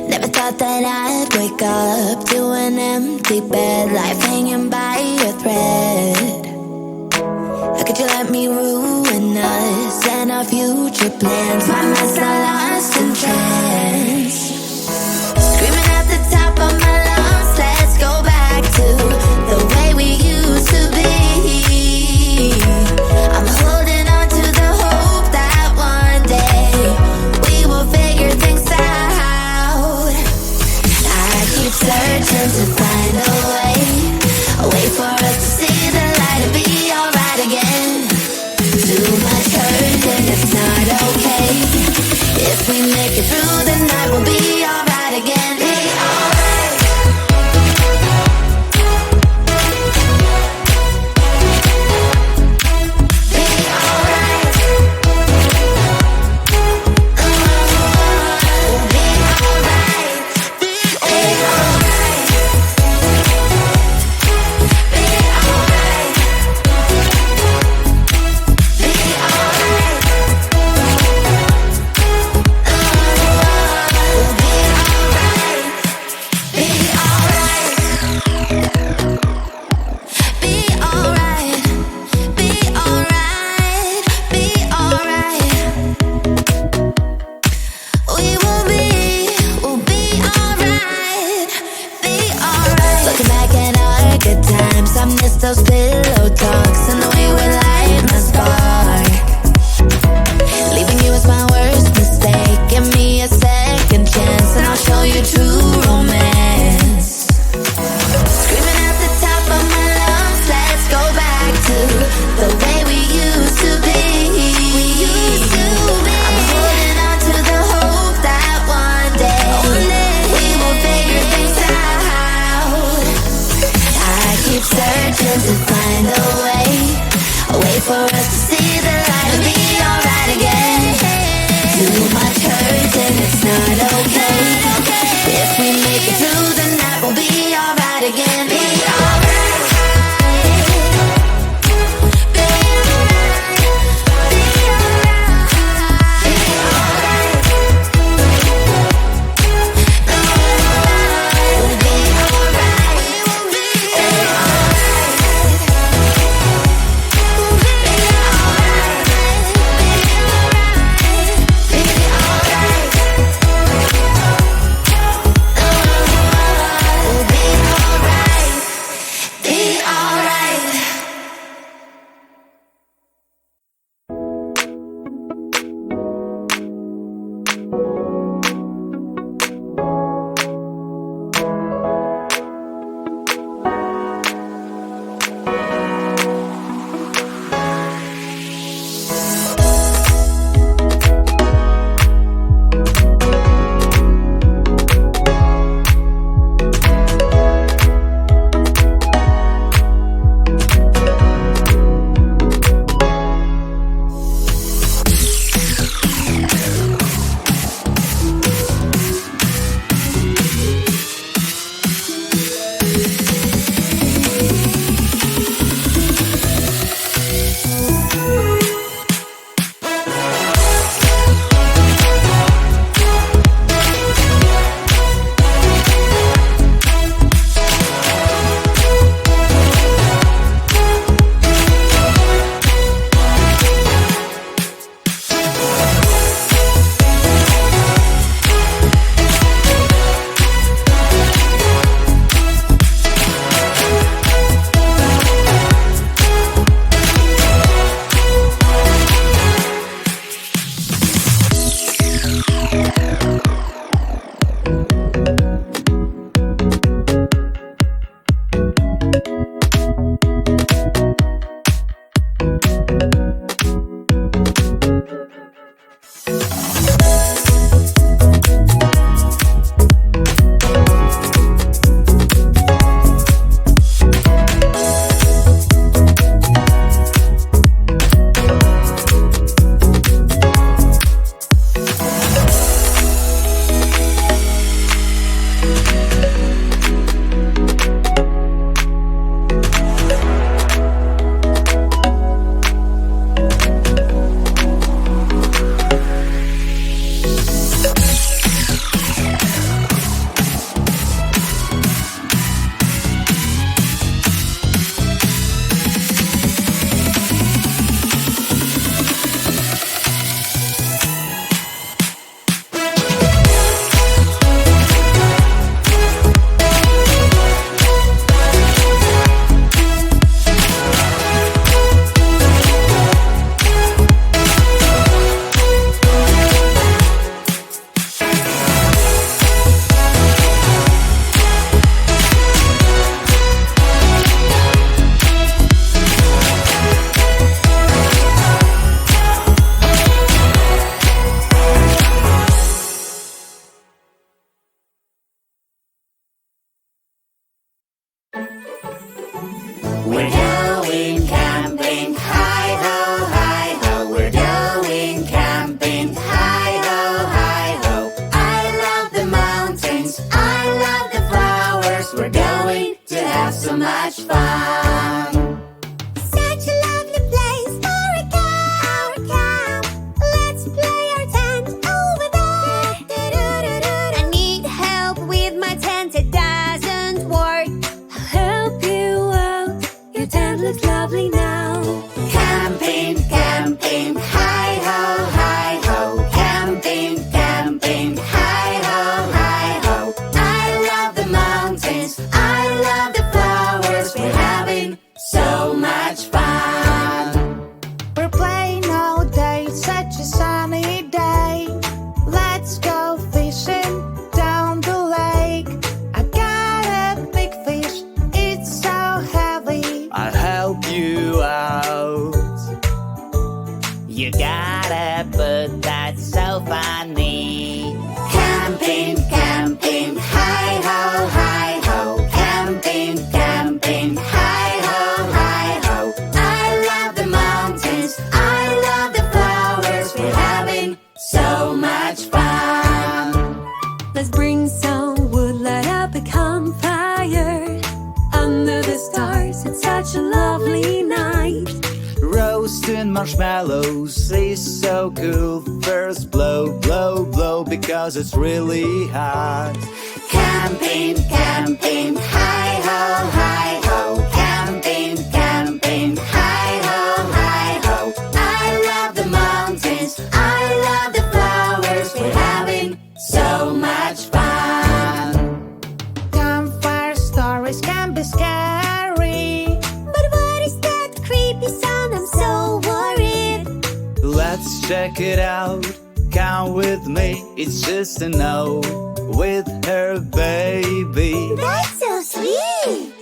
Never thought that I'd wake up to an empty bed, life hanging by a thread. How could you let me ruin us and our future plans? My mind's not lost in trance, screaming at the top of my lungs, let's go back to the way we used to be. I'm holding on to the hope that one day we will figure things out. I keep searching to find a way for us to see the light and be alright again. Too much hurt and it's not okay. If we make it through the night, we'll be alright again. Be alright. Be alright. We'll be alright. Be alright. Be alright. Be alright. We'll be alright. Be alright. Be alright. Be alright. Be alright. We'll be alright. Be alright. Looking back at our good times, I miss those pillow talks and the way we light my spark. Leaving you was my worst mistake. Give me a second chance and I'll show you true romance. Screaming at the top of my lungs, let's go back to the way we used to be. I'm holding on to the hope that one day we will figure things out. I keep searching to find a way We're going camping, hi-ho, hi-ho. We're going camping, hi-ho, hi-ho. I love the mountains, I love the flowers. We're going to have so much fun. Such a lovely place for a camp. Let's play our tent over there. I need help with my tent, it doesn't work. I'll help you out, your tent looks lovely now. Camping, camping, hi-ho, hi-ho. Camping, camping, hi-ho, hi-ho. I love the mountains, I love the flowers. We're having so much fun. We're playing all day, such a sunny day. Let's go fishing down the lake. I got a big fish, it's so heavy. I'll help you out. You gotta, but that's so funny. Camping, camping, hi-ho, hi-ho. Camping, camping, hi-ho, hi-ho. I love the mountains, I love the flowers. We're having so much fun. Let's bring some wood, light up a campfire. Under the stars, it's such a lovely night. Roasting marshmallows is so cool. First blow, blow, blow, because it's really hot. Camping, camping, hi-ho, hi-ho. Camping, camping, hi-ho, hi-ho. I love the mountains, I love the flowers. We're having so much fun. Campfire stories can be scary. But what is that creepy sound? I'm so worried. Let's check it out. Come with me, it's just a no with her baby. That's so sweet.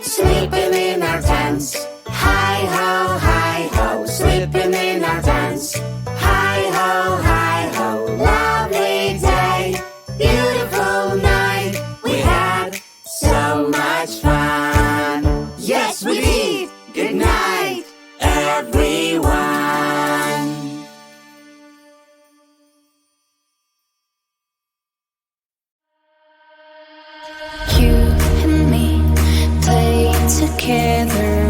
Sleeping in our tents, hi-ho, hi-ho. Sleeping in our tents, hi-ho, hi-ho. Lovely day, beautiful night. We had so much fun. Yes, we did. Good night, everyone. You and me play together